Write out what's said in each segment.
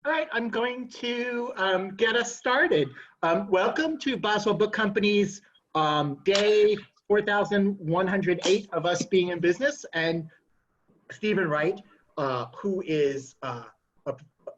All right, I'm going to get us started. Welcome to Boswell Book Company's day 4,108 of us being in business, and Steven Wright, who is an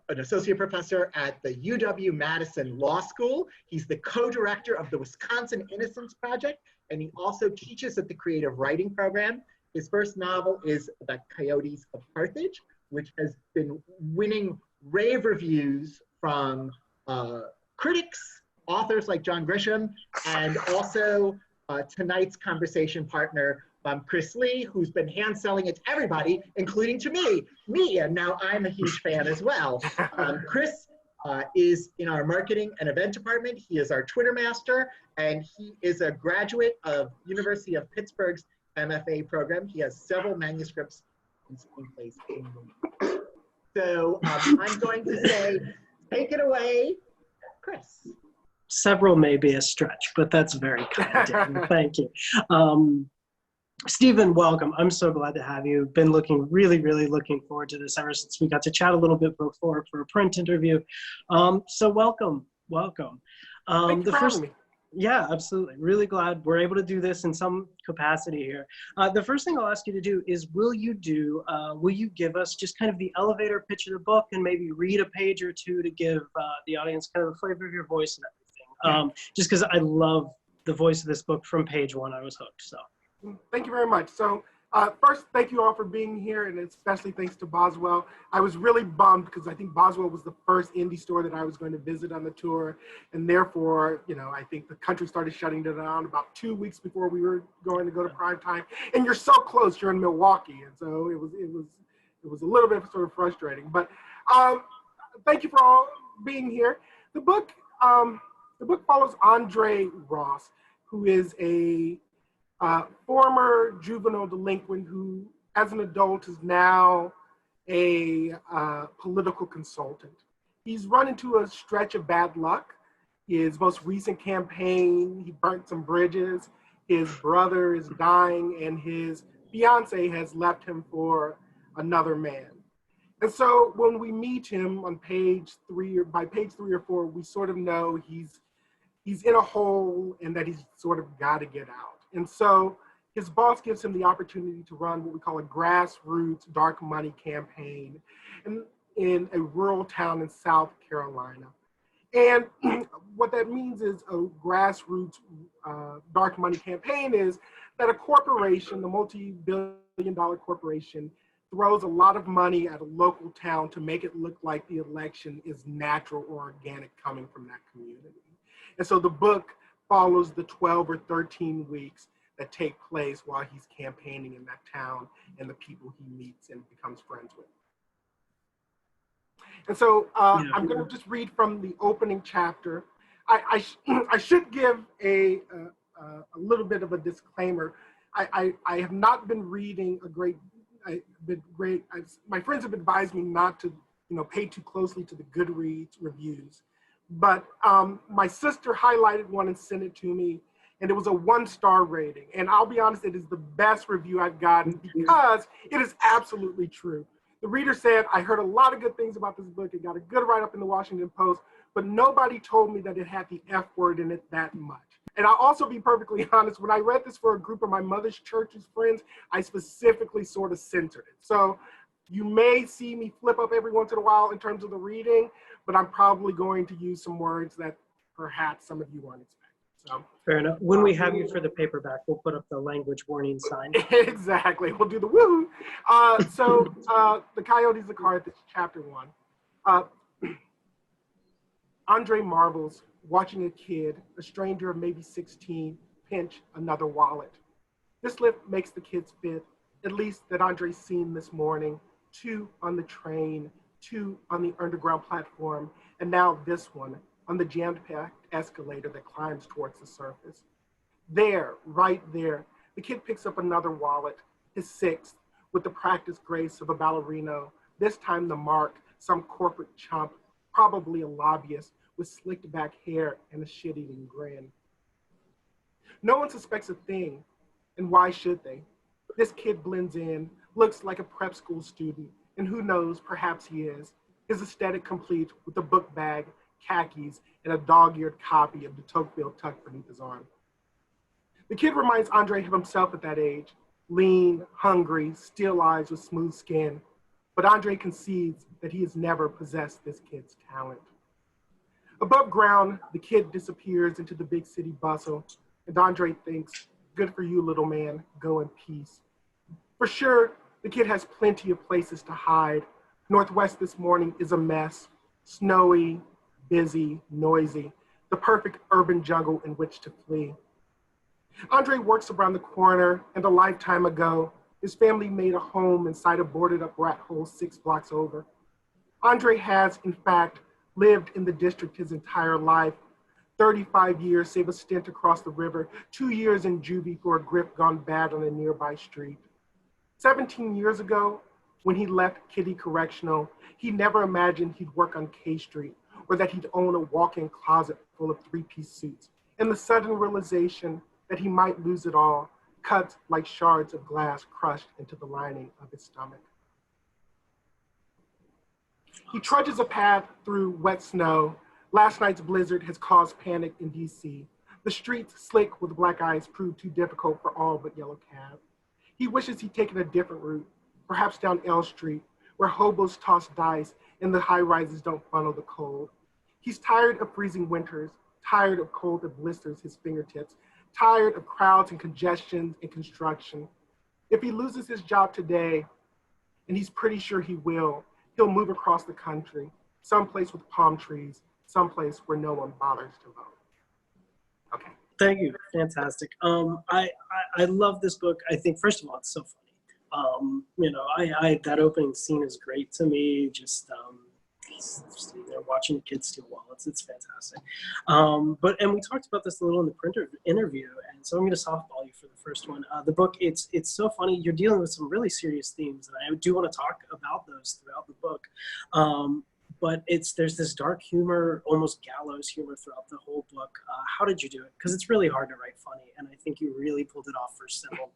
associate professor at the UW-Madison Law School. He's the co-director of the Wisconsin Innocence Project, and he also teaches at the Creative Writing Program. His first novel is The Coyotes of Carthage, which has been winning rave reviews from critics, authors like John Grisham, and also tonight's conversation partner, Chris Lee, who's been hand selling it to everybody, including to me, and now I'm a huge fan as well. Chris is in our marketing and event department. He is our Twitter master, and he is a graduate of University of Pittsburgh's MFA program. He has several manuscripts in screenplays in the world. So I'm going to say, take it away, Chris. Several may be a stretch, but that's very kind, Dan. Thank you. Steven, welcome. I'm so glad to have you. Been really looking forward to this ever since we got to chat a little bit before for a print interview. So welcome. Thanks for having me. Yeah, absolutely. Really glad we're able to do this in some capacity here. The first thing I'll ask you to do is, will you give us just kind of the elevator pitch of the book and maybe read a page or two to give the audience kind of the flavor of your voice and everything? Just because I love the voice of this book from page one, I was hooked. So. Thank you very much. So first, thank you all for being here, and especially thanks to Boswell. I was really bummed because I think Boswell was the first indie store that I was going to visit on the tour, and therefore, I think the country started shutting down about 2 weeks before we were going to go to prime time. And you're so close, you're in Milwaukee, and so it was a little bit sort of frustrating. But thank you for all being here. The book follows Andre Ross, who is a former juvenile delinquent who, as an adult, is now a political consultant. He's run into a stretch of bad luck. His most recent campaign, he burnt some bridges. His brother is dying, and his fiance has left him for another man. And so when we meet him on page 3 or 4, we sort of know he's in a hole and that he's sort of got to get out. And so his boss gives him the opportunity to run what we call a grassroots dark money campaign in a rural town in South Carolina. And what that means is a grassroots dark money campaign is that a corporation, the multi-billion-dollar corporation, throws a lot of money at a local town to make it look like the election is natural or organic coming from that community. And so the book follows the 12 or 13 weeks that take place while he's campaigning in that town and the people he meets and becomes friends with. And so I'm going to just read from the opening chapter. I should give a little bit of a disclaimer. I have not been reading my friends have advised me not to pay too closely to the Goodreads reviews. But my sister highlighted one and sent it to me, and it was a 1-star rating. And I'll be honest, it is the best review I've gotten because it is absolutely true. The reader said, I heard a lot of good things about this book. It got a good write-up in the Washington Post, but nobody told me that it had the F word in it that much. And I'll also be perfectly honest, when I read this for a group of my mother's church's friends, I specifically sort of censored it. So you may see me flip up every once in a while in terms of the reading, but I'm probably going to use some words that perhaps some of you weren't expecting. So, fair enough. When we have you for the paperback, we'll put up the language warning sign. Exactly. We'll do the woo. The Coyotes of Carthage, chapter 1. Andre marvels watching a kid, a stranger of maybe 16, pinch another wallet. This lift makes the kids fit, at least that Andre's seen this morning. 2 on the train, 2 on the underground platform, and now this one on the jam-packed escalator that climbs towards the surface. There, right there, the kid picks up another wallet, his 6th, with the practiced grace of a ballerino, this time the mark, some corporate chump, probably a lobbyist with slicked back hair and a shit-eating grin. No one suspects a thing, and why should they? This kid blends in, looks like a prep school student, and who knows, perhaps he is. his aesthetic complete with a book bag, khakis, and a dog-eared copy of de Tocqueville tucked beneath his arm. The kid reminds Andre of himself at that age, lean, hungry, still eyes with smooth skin, but Andre concedes that he has never possessed this kid's talent. Above ground, the kid disappears into the big city bustle, and Andre thinks, good for you, little man, go in peace. For sure, the kid has plenty of places to hide. Northwest this morning is a mess, snowy, busy, noisy, the perfect urban jungle in which to flee. Andre works around the corner, and a lifetime ago, his family made a home inside a boarded up rat hole 6 blocks over. Andre has, in fact, lived in the district his entire life, 35 years, save a stint across the river, 2 years in juvie for a grip gone bad on a nearby street. 17 years ago, when he left Kitty Correctional, he never imagined he'd work on K Street or that he'd own a walk-in closet full of 3-piece suits. And the sudden realization that he might lose it all cut like shards of glass crushed into the lining of his stomach. He trudges a path through wet snow. Last night's blizzard has caused panic in DC. The streets, slick with black ice, prove too difficult for all but yellow cab. He wishes he'd taken a different route, perhaps down L Street, where hobos toss dice and the high-rises don't funnel the cold. He's tired of freezing winters, tired of cold that blisters his fingertips, tired of crowds and congestion and construction. If he loses his job today, and he's pretty sure he will, he'll move across the country, someplace with palm trees, someplace where no one bothers to vote. Okay. Thank you. Fantastic. I love this book. I think, first of all, it's so funny. That opening scene is great to me. Just sitting there watching the kids steal wallets. It's fantastic. And we talked about this a little in the printer interview, and so I'm going to softball you for the first one. The book, it's so funny. You're dealing with some really serious themes, and I do want to talk about those throughout the book. But there's this dark humor, almost gallows humor throughout the whole book. How did you do it? Because it's really hard to write funny, and I think you really pulled it off for several,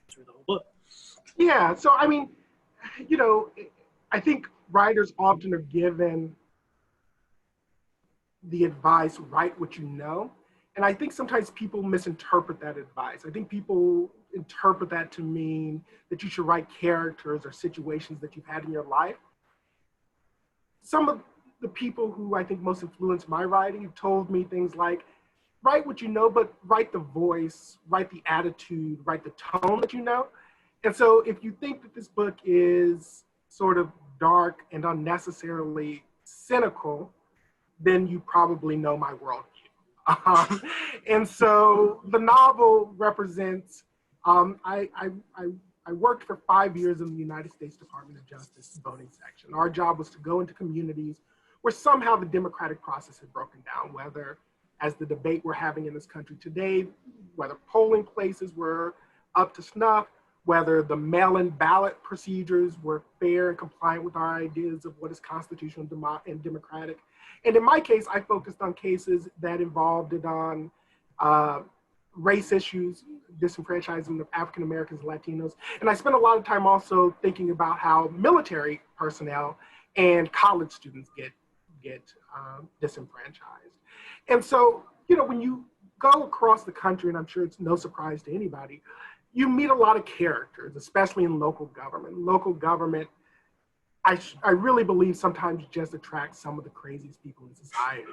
through the whole book. Yeah, so I mean, I think writers often are given the advice, write what you know. And I think sometimes people misinterpret that advice. I think people interpret that to mean that you should write characters or situations that you've had in your life. Some of the people who I think most influenced my writing have told me things like, write what you know, but write the voice, write the attitude, write the tone that you know. And so if you think that this book is sort of dark and unnecessarily cynical, then you probably know my worldview. And so the novel represents, I worked for 5 years in the United States Department of Justice voting section. Our job was to go into communities where somehow the democratic process had broken down, whether as the debate we're having in this country today, whether polling places were up to snuff, whether the mail-in ballot procedures were fair and compliant with our ideas of what is constitutional and democratic. And in my case, I focused on cases that involved race issues, disenfranchisement of African Americans and Latinos. And I spent a lot of time also thinking about how military personnel and college students get disenfranchised. And so, when you go across the country, and I'm sure it's no surprise to anybody, you meet a lot of characters, especially in local government. Local government, I really believe sometimes just attracts some of the craziest people in society.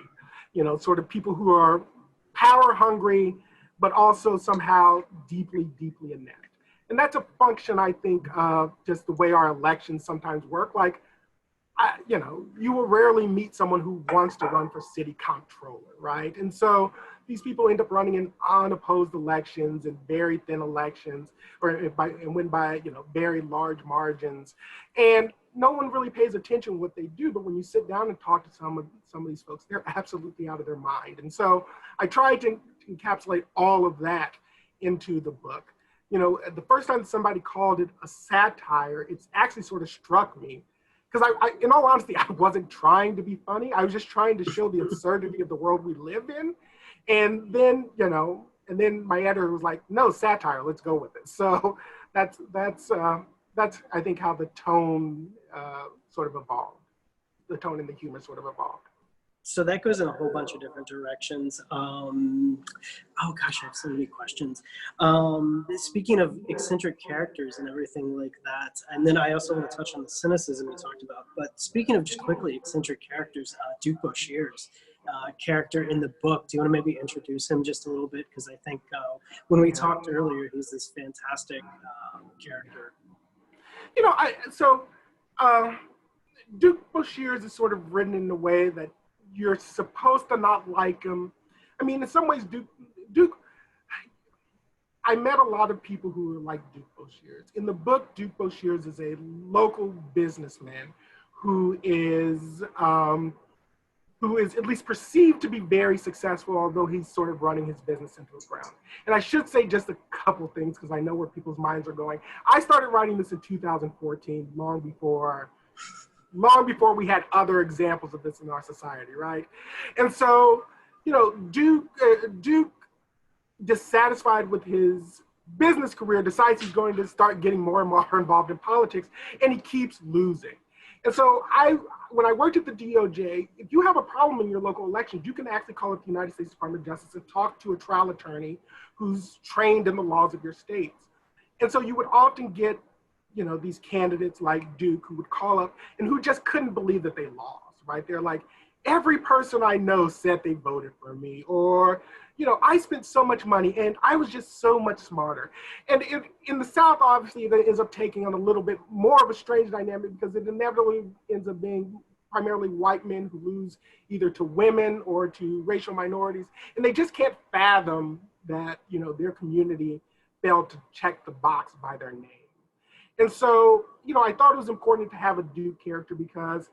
Sort of people who are power hungry, but also somehow deeply, deeply inept. And that's a function, I think, of just the way our elections sometimes work. Like, you will rarely meet someone who wants to run for city comptroller, right? And so these people end up running in unopposed elections and very thin elections, and win by very large margins. And no one really pays attention to what they do, but when you sit down and talk to some of these folks, they're absolutely out of their mind. And so I tried to encapsulate all of that into the book. The first time somebody called it a satire, it's actually sort of struck me. Because in all honesty, I wasn't trying to be funny. I was just trying to show the absurdity of the world we live in. And then, my editor was like, no, satire, let's go with it. So that's that's I think how the tone sort of evolved. The tone and the humor sort of evolved. So that goes in a whole bunch of different directions. Oh gosh, I have so many questions. Speaking of eccentric characters and everything like that, and then I also want to touch on the cynicism you talked about. But speaking of just quickly eccentric characters, Duke Boshere's character in the book, do you want to maybe introduce him just a little bit? Because I think when we talked earlier, he's this fantastic character. You know, Duke Boshere's is sort of written in a way that you're supposed to not like him. I mean, in some ways, Duke, I met a lot of people who were like Duke Boshere's. In the book, Duke Boshere's is a local businessman who is at least perceived to be very successful, although he's sort of running his business into the ground. And I should say just a couple things because I know where people's minds are going. I started writing this in 2014, long before we had other examples of this in our society, right? And so, you know, Duke, dissatisfied with his business career, decides he's going to start getting more and more involved in politics, and he keeps losing. And so when I worked at the DOJ, if you have a problem in your local elections, you can actually call up the United States Department of Justice and talk to a trial attorney who's trained in the laws of your states. And so you would often get, you know, these candidates like Duke who would call up and who just couldn't believe that they lost, right? They're like, every person I know said they voted for me, or, you know, I spent so much money and I was just so much smarter. And in the South, obviously, that ends up taking on a little bit more of a strange dynamic because it inevitably ends up being primarily white men who lose either to women or to racial minorities. And they just can't fathom that, you know, their community failed to check the box by their name. And so, you know, I thought it was important to have a Duke character because,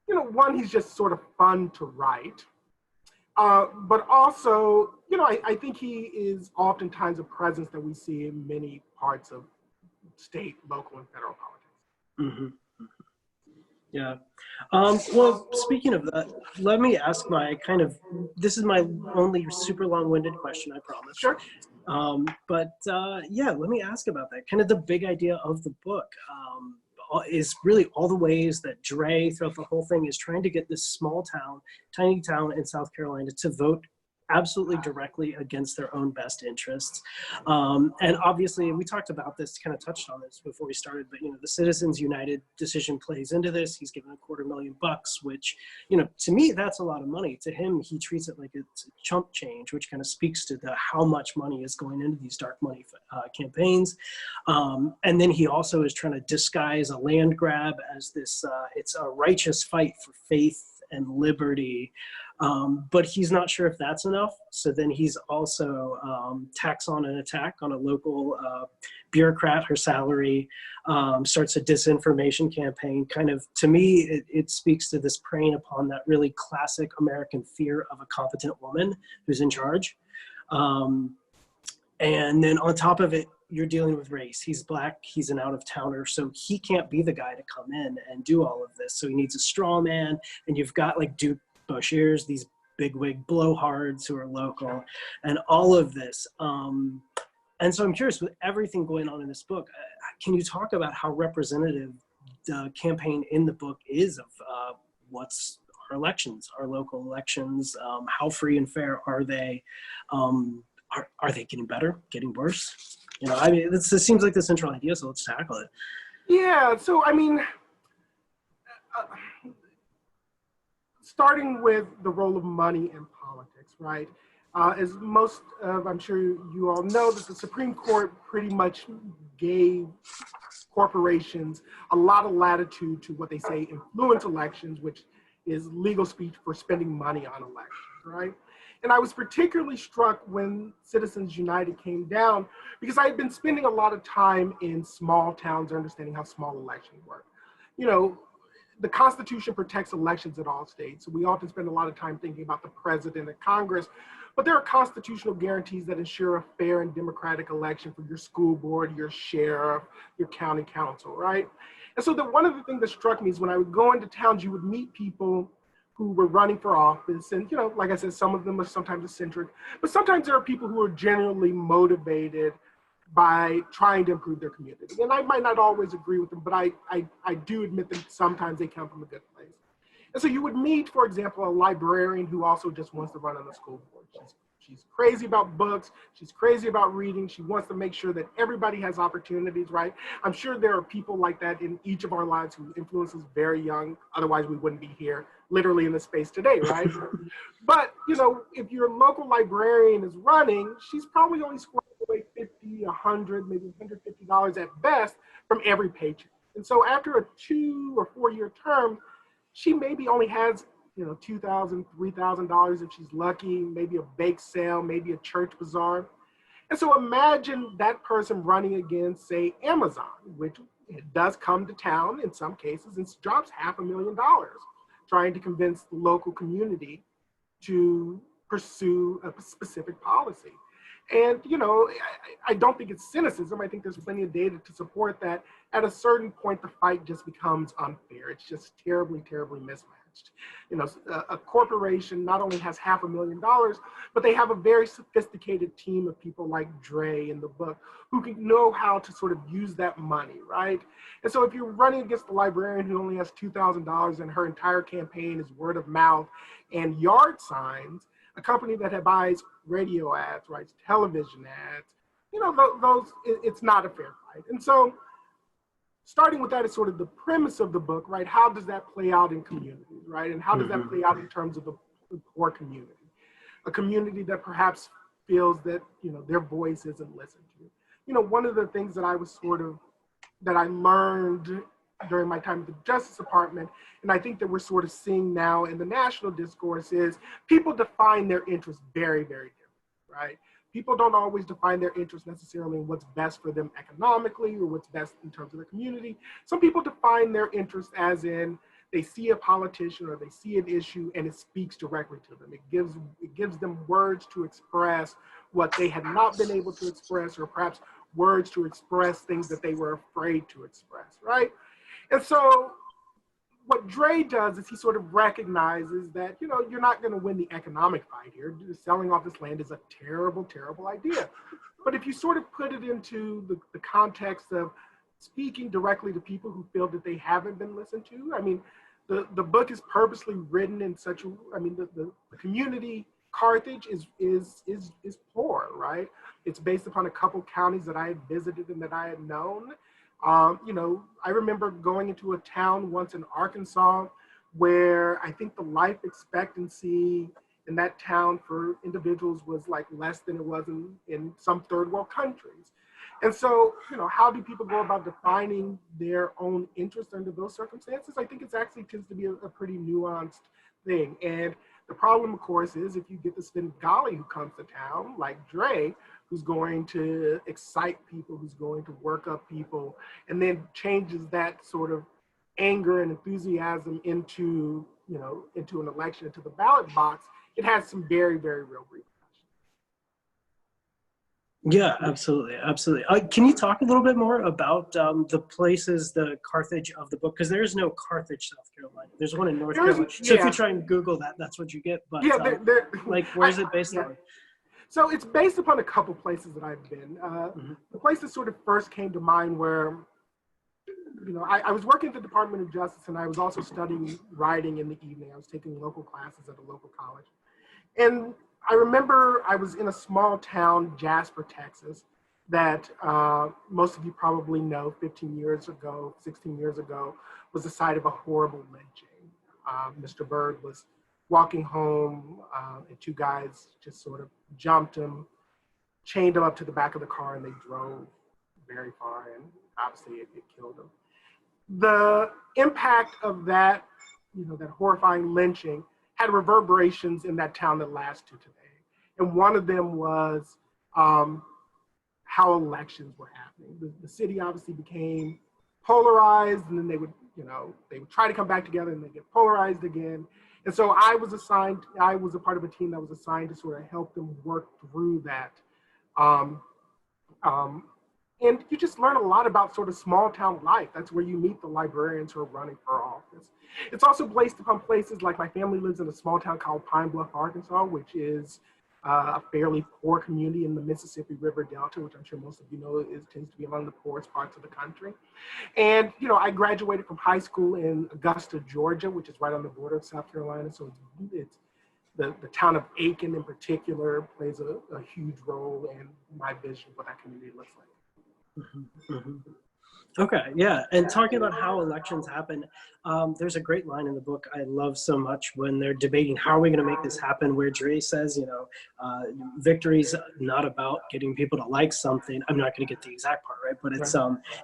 you know, one, he's just sort of fun to write. But also, you know, I think he is oftentimes a presence that we see in many parts of state, local, and federal politics. Mm-hmm. Yeah. Well, speaking of that, let me ask this is my only super long-winded question, I promise. Sure. Yeah, let me ask about that. Kind of the big idea of the book is really all the ways that Dres, throughout the whole thing, is trying to get this small town, tiny town in South Carolina to vote absolutely directly against their own best interests. And obviously, we talked about this, kind of touched on this before we started, but, you know, the Citizens United decision plays into this. He's given $250,000, which, you know, to me, that's a lot of money. To him, he treats it like it's chump change, which kind of speaks to how much money is going into these dark money campaigns. And then he also is trying to disguise a land grab as this, it's a righteous fight for faith and liberty. But he's not sure if that's enough. So then he's also tacks on an attack on a local bureaucrat, her salary, starts a disinformation campaign. Kind of, to me, it speaks to this preying upon that really classic American fear of a competent woman who's in charge. And then on top of it, you're dealing with race. He's Black, he's an out-of-towner, so he can't be the guy to come in and do all of this. So he needs a straw man, and you've got like Duke Boshere's, these bigwig blowhards who are local, and all of this. And so I'm curious, with everything going on in this book, can you talk about how representative the campaign in the book is of what's our elections, our local elections? How free and fair are they? Are they getting better, getting worse? You know, I mean, this seems like the central idea, so let's tackle it. Yeah, so I mean, starting with the role of money in politics, right? As most of, I'm sure you all know, that the Supreme Court pretty much gave corporations a lot of latitude to what they say influence elections, which is legal speech for spending money on elections, right? And I was particularly struck when Citizens United came down because I had been spending a lot of time in small towns understanding how small elections work. You know, the Constitution protects elections at all states. So we often spend a lot of time thinking about the president and Congress, but there are constitutional guarantees that ensure a fair and democratic election for your school board, your sheriff, your county council, right? And so one of the things that struck me is when I would go into towns, you would meet people who were running for office. And, you know, like I said, some of them are sometimes eccentric, but sometimes there are people who are genuinely motivated by trying to improve their community. And I might not always agree with them, but I do admit that sometimes they come from a good place. And so you would meet, for example, a librarian who also just wants to run on the school board. She's crazy about books. She's crazy about reading. She wants to make sure that everybody has opportunities, right? I'm sure there are people like that in each of our lives who influence us very young. Otherwise, we wouldn't be here literally in this space today, right? But, you know, if your local librarian is running, she's probably only scoring away $50, $100, maybe $150 at best from every paycheck. And so after a 2 or 4 year term, she maybe only has, you know, $2,000, $3,000 if she's lucky, maybe a bake sale, maybe a church bazaar. And so imagine that person running against, say, Amazon, which does come to town in some cases and drops $500,000 trying to convince the local community to pursue a specific policy. And, you know, I don't think it's cynicism. I think there's plenty of data to support that. At a certain point, the fight just becomes unfair. It's just terribly, terribly mismatched. You know, a corporation not only has $500,000, but they have a very sophisticated team of people like Dre in the book who can know how to sort of use that money, right? And so if you're running against the librarian who only has $2,000 and her entire campaign is word of mouth and yard signs, a company that buys radio ads, writes television ads, you know, those, it's not a fair fight. And so starting with that is sort of the premise of the book, right? How does that play out in communities, right? And how does that play out in terms of the poor community? A community that perhaps feels that, you know, their voice isn't listened to. You know, one of the things that I learned during my time at the Justice Department, and I think that we're sort of seeing now in the national discourse, is people define their interests very, very differently, right? People don't always define their interests necessarily in what's best for them economically or what's best in terms of the community. Some people define their interests as in they see a politician or they see an issue and it speaks directly to them. It gives them words to express what they had not been able to express, or perhaps words to express things that they were afraid to express, right? And so what Dre does is he sort of recognizes that, you know, you're not going to win the economic fight here. Selling off this land is a terrible, terrible idea. But if you sort of put it into the context of speaking directly to people who feel that they haven't been listened to, I mean, the book is purposely written in such a, I mean, the community, Carthage is poor, right? It's based upon a couple counties that I had visited and that I had known. You know, I remember going into a town once in Arkansas where I think the life expectancy in that town for individuals was like less than it was in some third world countries. And so, you know, how do people go about defining their own interest under those circumstances? I think it actually tends to be a pretty nuanced thing. And the problem, of course, is if you get the Svengali who comes to town, like Dre, who's going to excite people, who's going to work up people, and then changes that sort of anger and enthusiasm into, you know, into an election, into the ballot box, it has some very, very real repercussions. Yeah, absolutely, absolutely. Can you talk a little bit more about the places, the Carthage of the book? Because there is no Carthage, South Carolina. There's one in North Carolina. So if you try and Google that, that's what you get. But yeah, like, where is it based on? So it's based upon a couple places that I've been. The place that sort of first came to mind where, you know, I was working at the Department of Justice and I was also studying writing in the evening. I was taking local classes at a local college. And I remember I was in a small town, Jasper, Texas, that most of you probably know 15 years ago, 16 years ago, was the site of a horrible lynching. Mr. Byrd was walking home and two guys just sort of jumped him, chained him up to the back of the car, and they drove very far, and obviously it killed him. The impact of that, you know, that horrifying lynching had reverberations in that town that last to today. And one of them was how elections were happening. The city obviously became polarized, and then they would try to come back together and they get polarized again. And so I was a part of a team that was assigned to sort of help them work through that. And you just learn a lot about sort of small town life. That's where you meet the librarians who are running for office. It's also based upon places like my family lives in a small town called Pine Bluff, Arkansas, which is a fairly poor community in the Mississippi River Delta, which I'm sure most of you know tends to be among the poorest parts of the country. And, I graduated from high school in Augusta, Georgia, which is right on the border of South Carolina. So it's the town of Aiken in particular plays a huge role in my vision of what that community looks like. Mm-hmm. Mm-hmm. Okay, yeah, and talking about how elections happen, there's a great line in the book I love so much when they're debating how are we going to make this happen, where Dres says, victory's not about getting people to like something. I'm not going to get the exact part right, but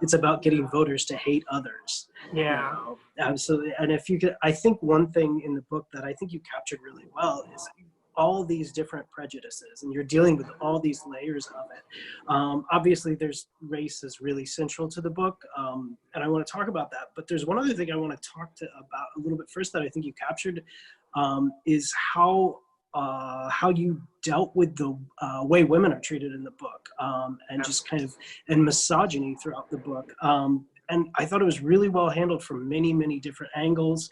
it's about getting voters to hate others. Yeah, absolutely. And if you could, I think one thing in the book that I think you captured really well is all these different prejudices, and you're dealing with all these layers of it. Obviously, there's race is really central to the book, and I want to talk about that. But there's one other thing I want to talk about a little bit first that I think you captured, is how you dealt with the way women are treated in the book, and just kind of and misogyny throughout the book. And I thought it was really well handled from many, many different angles.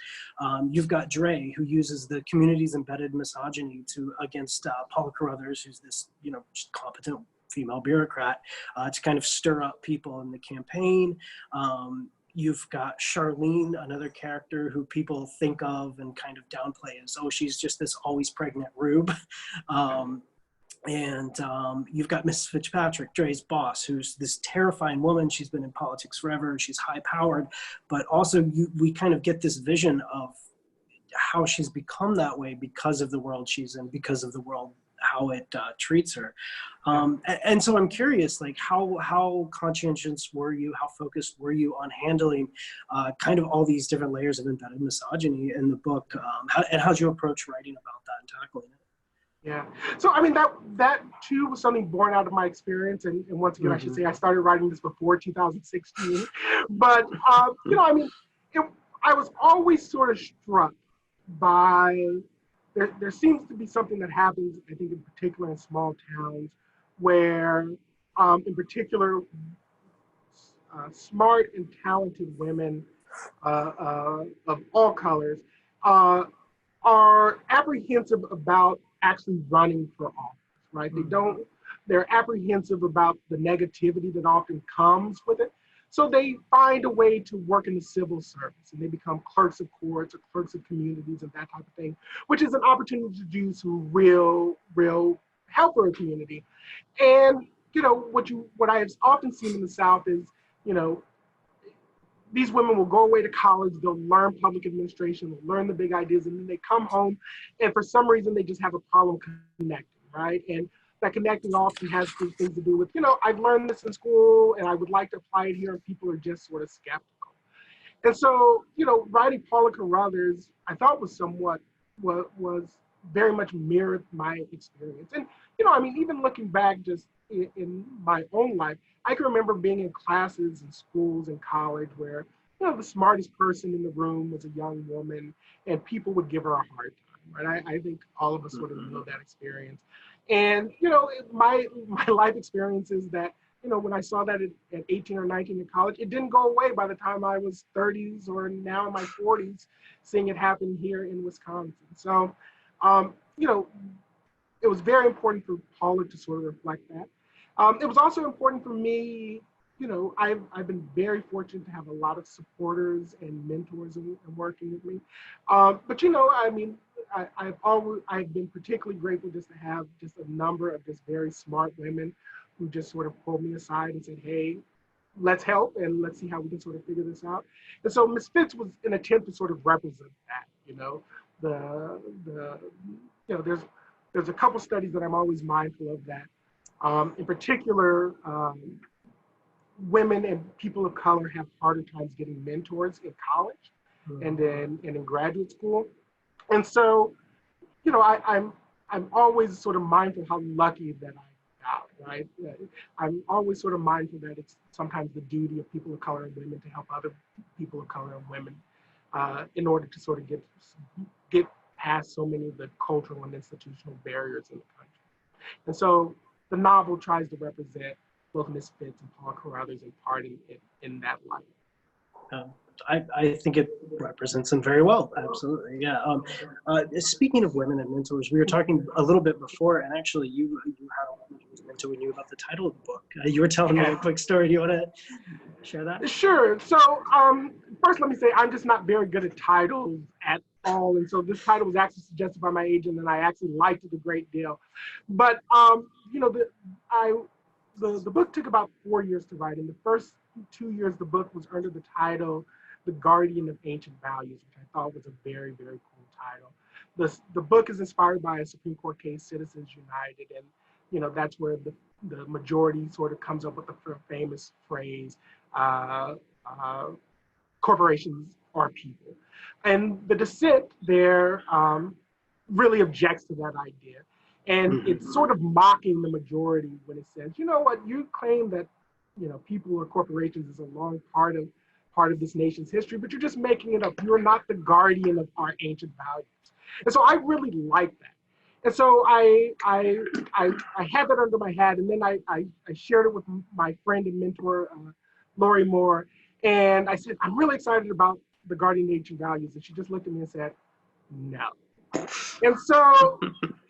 You've got Dre, who uses the community's embedded misogyny against Paula Carruthers, who's this, just competent female bureaucrat, to kind of stir up people in the campaign. You've got Charlene, another character who people think of and kind of downplay as, oh, she's just this always pregnant rube. And you've got Mrs. Fitzpatrick, Dre's boss, who's this terrifying woman. She's been in politics forever. She's high-powered, but also we kind of get this vision of how she's become that way because of the world she's in, because of the world, how it treats her. And so I'm curious, like how conscientious were you? How focused were you on handling kind of all these different layers of embedded misogyny in the book? And how'd you approach writing about that and tackling it? Yeah. So, I mean, that too was something born out of my experience. And once again, I should say I started writing this before 2016. But, I mean, I was always sort of struck by, there seems to be something that happens, I think, in particular in small towns where, in particular, smart and talented women of all colors are apprehensive about actually running for office, right? They're apprehensive about the negativity that often comes with it. So they find a way to work in the civil service, and they become clerks of courts or clerks of communities and that type of thing, which is an opportunity to do some real help for a community. And, what I have often seen in the South is, these women will go away to college, they'll learn public administration, they'll learn the big ideas, and then they come home, and for some reason, they just have a problem connecting, right? And that connecting often has things to do with, I've learned this in school, and I would like to apply it here, and people are just sort of skeptical. And so, writing Paula Carruthers, I thought was very much mirrored my experience. And, I mean, even looking back just in my own life, I can remember being in classes in schools and college where, the smartest person in the room was a young woman and people would give her a hard time, right? I think all of us sort of know that experience. And, my life experience is that, when I saw that at 18 or 19 in college, it didn't go away by the time I was 30s or now in my 40s, seeing it happen here in Wisconsin. So, it was very important for Paula to sort of reflect that. It was also important for me, I've been very fortunate to have a lot of supporters and mentors in working with me. But, I mean, I've been particularly grateful just to have just a number of just very smart women who just sort of pulled me aside and said, hey, let's help and let's see how we can sort of figure this out. And so Ms. Fitz was an attempt to sort of represent that, there's a couple studies that I'm always mindful of that. In particular, women and people of color have harder times getting mentors in college and in graduate school. And so, I'm always sort of mindful how lucky that I got, right? I'm always sort of mindful that it's sometimes the duty of people of color and women to help other people of color and women in order to sort of get past so many of the cultural and institutional barriers in the country. And so the novel tries to represent both Miss Fitz and Paula Carruthers in part in that light. I think it represents them very well. Absolutely, yeah. Speaking of women and mentors, we were talking a little bit before, and actually, you had a woman who was mentoring you about the title of the book. You were telling me a quick story. Do you want to share that? Sure. So first, let me say I'm just not very good at titles at all, and so this title was actually suggested by my agent, and I actually liked it a great deal. But you know, the book took about 4 years to write. In the first 2 years, the book was under the title "The Guardian of Ancient Values," which I thought was a very, very cool title. The book is inspired by a Supreme Court case, Citizens United, and you know that's where the majority sort of comes up with the famous phrase, uh, uh, "corporations are people," and the dissent there really objects to that idea. And it's sort of mocking the majority when it says, you know what, you claim that, you know, people or corporations is a long part of this nation's history, but you're just making it up. You're not the guardian of our ancient values. And so I really like that. And so I had that under my hat, and then I shared it with my friend and mentor, Lorrie Moore, and I said, I'm really excited about the Guardian of Ancient Values. And she just looked at me and said, no. And so,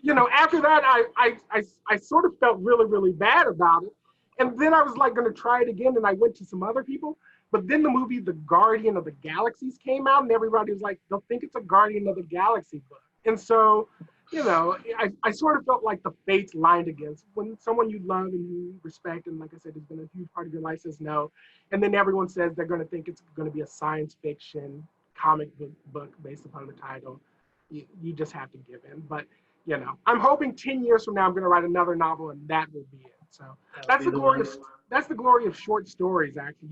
you know, after that, I sort of felt really, really bad about it. And then I was like going to try it again, and I went to some other people. But then the movie The Guardian of the Galaxies came out, and everybody was like, they'll think it's a Guardian of the Galaxy book. And so, you know, I sort of felt like the fates lined against when someone you love and you respect, and like I said, has been a huge part of your life, says no. And then everyone says they're going to think it's going to be a science fiction comic book based upon the title. You just have to give in. But, you know, I'm hoping 10 years from now, I'm going to write another novel, and that will be it. So that's the glory of short stories, actually.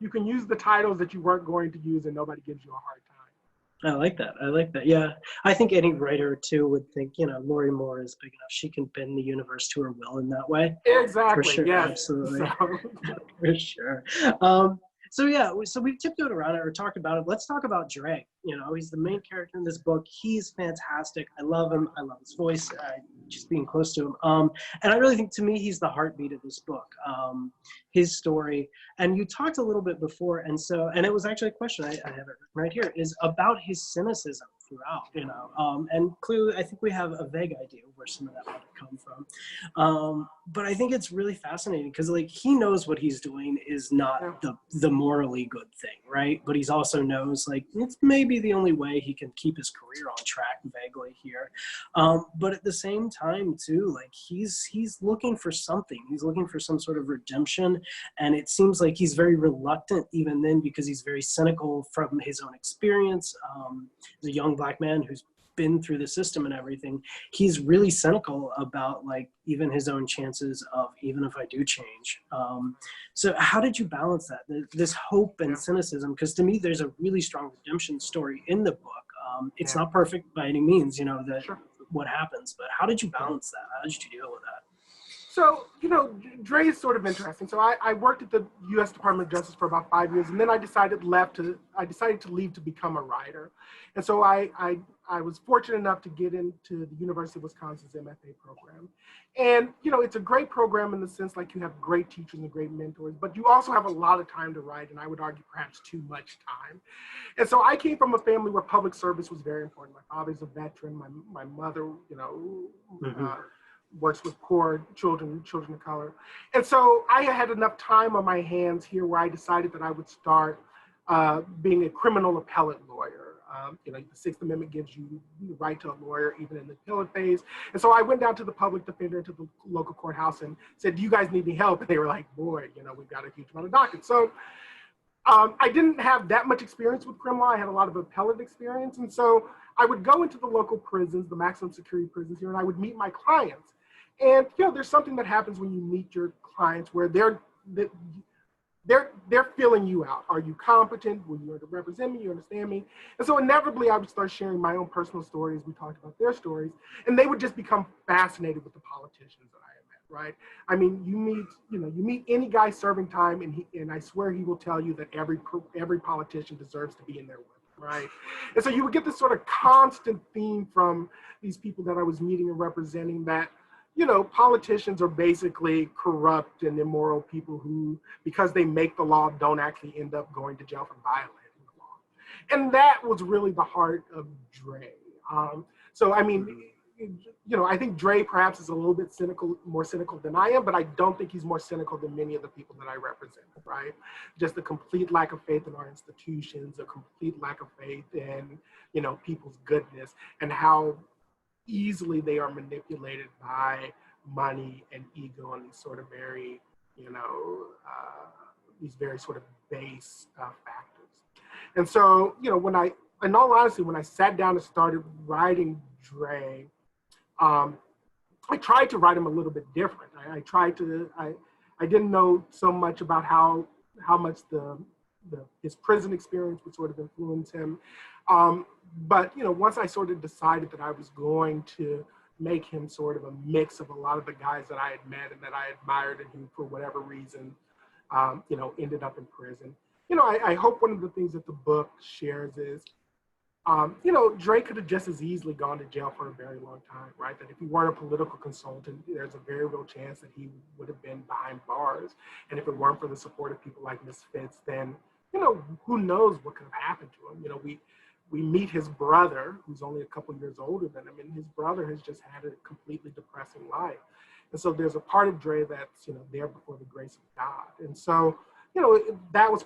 You can use the titles that you weren't going to use, and nobody gives you a hard time. I like that. I like that. Yeah. I think any writer, too, would think, you know, Lorrie Moore is big enough. She can bend the universe to her will in that way. Exactly. For sure. Yes. Absolutely. So. For sure. So yeah, so we've tiptoed around it or talked about it. Let's talk about Dres. You know, he's the main character in this book. He's fantastic. I love him. I love his voice. Just being close to him. And I really think, to me, he's the heartbeat of this book. His story. And you talked a little bit before, and it was actually a question, I have it right here, is about his cynicism throughout, you know. And clearly, I think we have a vague idea where some of that might have come from. But I think it's really fascinating because, like, he knows what he's doing is not the morally good thing, right? But he's also knows, like, it's maybe the only way he can keep his career on track vaguely here. But at the same time, too, like, he's looking for something. He's looking for some sort of redemption. And it seems like he's very reluctant even then because he's very cynical from his own experience. He's a young Black man who's been through the system and everything. He's really cynical about, like, even his own chances of, even if I do change. So how did you balance that, this hope and cynicism? Because to me, there's a really strong redemption story in the book. It's not perfect by any means, you know, what happens, but how did you balance that? How did you deal with that? So, you know, Dre is sort of interesting. So I worked at the U.S. Department of Justice for about 5 years, and then I decided to leave to become a writer. And so I was fortunate enough to get into the University of Wisconsin's MFA program. And, you know, it's a great program in the sense, like, you have great teachers and great mentors, but you also have a lot of time to write, and I would argue perhaps too much time. And so I came from a family where public service was very important. My father's a veteran. My mother, you know, works with poor children of color. And so I had enough time on my hands here where I decided that I would start being a criminal appellate lawyer. You know, the Sixth Amendment gives you the right to a lawyer even in the appellate phase. And so I went down to the public defender, to the local courthouse, and said, do you guys need any help? And they were like, boy, you know, we've got a huge amount of dockets. So I didn't have that much experience with criminal law. I had a lot of appellate experience. And so I would go into the local prisons, the maximum security prisons here, and I would meet my clients. And, you know, there's something that happens when you meet your clients where they're feeling you out. Are you competent? Will you represent me? You understand me? And so inevitably I would start sharing my own personal stories. We talked about their stories, and they would just become fascinated with the politicians that I had met, right? I mean, you meet any guy serving time, and I swear he will tell you that every politician deserves to be in there with him, right? And so you would get this sort of constant theme from these people that I was meeting and representing, that, you know, politicians are basically corrupt and immoral people who, because they make the law, don't actually end up going to jail for violating the And that was really the heart of Dre. So, I mean, you know, I think Dre perhaps is a little bit cynical, more cynical than I am, but I don't think he's more cynical than many of the people that I represent, right? Just a complete lack of faith in our institutions, a complete lack of faith in, you know, people's goodness, and how easily they are manipulated by money and ego and these sort of very, you know, these very sort of base factors. And so, you know, when I, in all honesty, when I sat down and started writing Dre, I tried to write him a little bit different. I tried to, I didn't know so much about how much his prison experience would sort of influence him. But, you know, once I sort of decided that I was going to make him sort of a mix of a lot of the guys that I had met and that I admired and who, for whatever reason, you know, ended up in prison. You know, I hope one of the things that the book shares is, you know, Dre could have just as easily gone to jail for a very long time, right? That if he weren't a political consultant, there's a very real chance that he would have been behind bars. And if it weren't for the support of people like Misfits, then, you know, who knows what could have happened to him. You know, we meet his brother, who's only a couple years older than him, and his brother has just had a completely depressing life. And so there's a part of Dre that's, you know, there before the grace of God. And so, you know, that was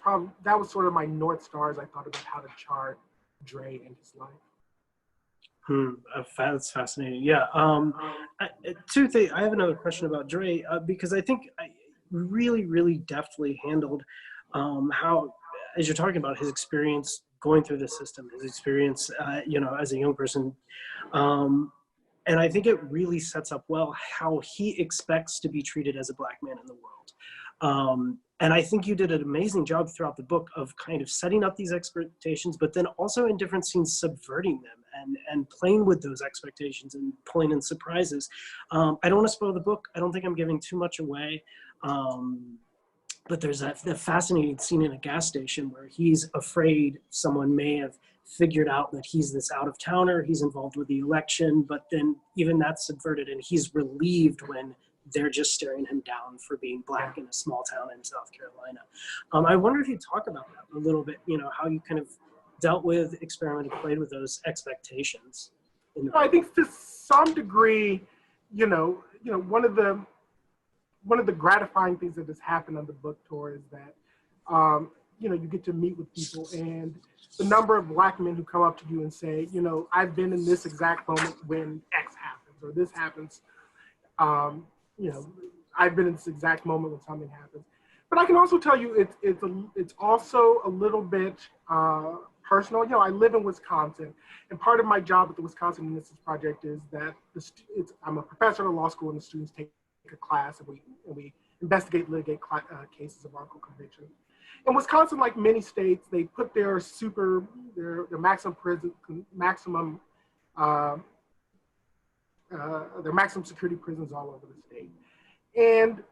sort of my North Star as I thought about how to chart Dre and his life. That's fascinating. Yeah. Two things. I have another question about Dre because I think I really, really deftly handled how, as you're talking about his experience going through the system, his experience, you know, as a young person. And I think it really sets up well how he expects to be treated as a Black man in the world. And I think you did an amazing job throughout the book of kind of setting up these expectations, but then also in different scenes subverting them and playing with those expectations and pulling in surprises. I don't want to spoil the book. I don't think I'm giving too much away. But there's that fascinating scene in a gas station where he's afraid someone may have figured out that he's this out-of-towner, he's involved with the election, but then even that's subverted and he's relieved when they're just staring him down for being Black in a small town in South Carolina. I wonder if you talk about that a little bit, you know, how you kind of dealt with, experimented, played with those expectations. I think to some degree, you know, one of the gratifying things that has happened on the book tour is that, you know, you get to meet with people, and the number of Black men who come up to you and say, you know, I've been in this exact moment when X happens or this happens. You know, I've been in this exact moment when something happens. But I can also tell you it's also a little bit personal. You know, I live in Wisconsin, and part of my job at the Wisconsin Innocence Project is that I'm a professor at a law school, and the students take a class, and we investigate, litigate cases of wrongful conviction. In Wisconsin, like many states, they put their maximum security prisons all over the state. And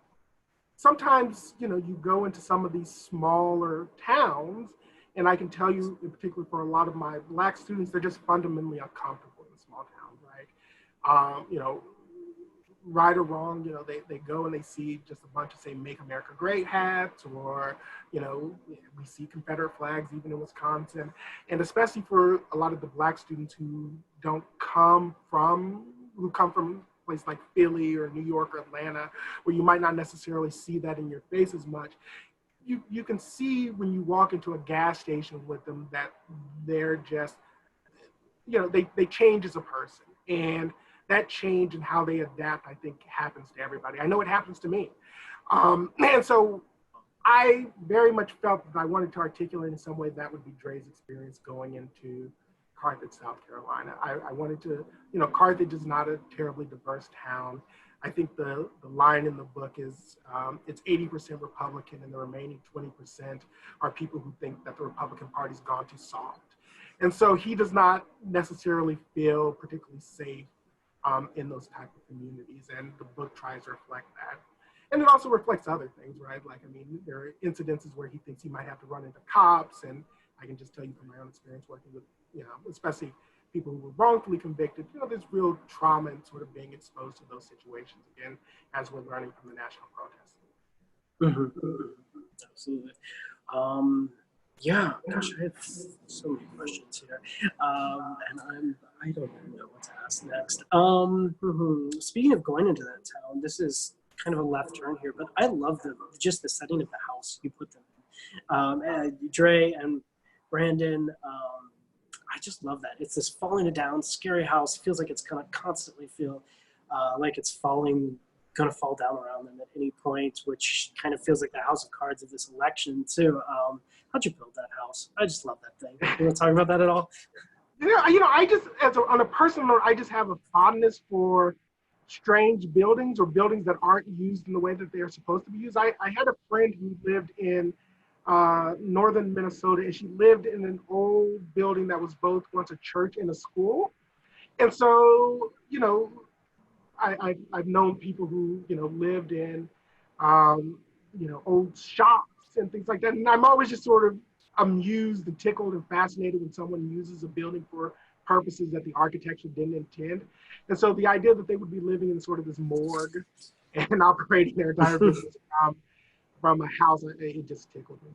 sometimes, you know, you go into some of these smaller towns, and I can tell you, in particular for a lot of my Black students, they're just fundamentally uncomfortable in small towns, right? You know, right or wrong, you know, they go and they see just a bunch of, say, Make America Great hats, or, you know, we see Confederate flags even in Wisconsin. And especially for a lot of the Black students who come from places like Philly or New York or Atlanta, where you might not necessarily see that in your face as much. You can see when you walk into a gas station with them that they're just, you know, they change as a person. And that change in how they adapt, I think, happens to everybody. I know it happens to me. And so I very much felt that I wanted to articulate in some way that would be Dre's experience going into Carthage, South Carolina. I wanted to, you know, Carthage is not a terribly diverse town. I think the line in the book is it's 80% Republican, and the remaining 20% are people who think that the Republican Party's gone too soft. And so he does not necessarily feel particularly safe in those type of communities, and the book tries to reflect that. And it also reflects other things, right? Like, I mean, there are incidences where he thinks he might have to run into cops, and I can just tell you from my own experience working with, you know, especially people who were wrongfully convicted, you know, there's real trauma and sort of being exposed to those situations again, as we're learning from the national protests. Mm-hmm. Absolutely. Yeah, gosh, I have so many questions here, and I don't even know what to ask next. Speaking of going into that town, this is kind of a left turn here, but I love just the setting of the house you put them in. And Dre and Brandon, I just love that. It's this falling down, scary house. It feels like it's gonna constantly feel like it's gonna fall down around them at any point, which kind of feels like the house of cards of this election too. How'd you build that house? I just love that thing. You want to talk about that at all? I just, on a personal note, I just have a fondness for strange buildings or buildings that aren't used in the way that they're supposed to be used. I had a friend who lived in northern Minnesota, and she lived in an old building that was both once a church and a school. And so, I've known people who, lived in, old shops and things like that. And I'm always just sort of amused and tickled and fascinated when someone uses a building for purposes that the architecture didn't intend. And so the idea that they would be living in sort of this morgue and operating their entire business from a house, it just tickled me.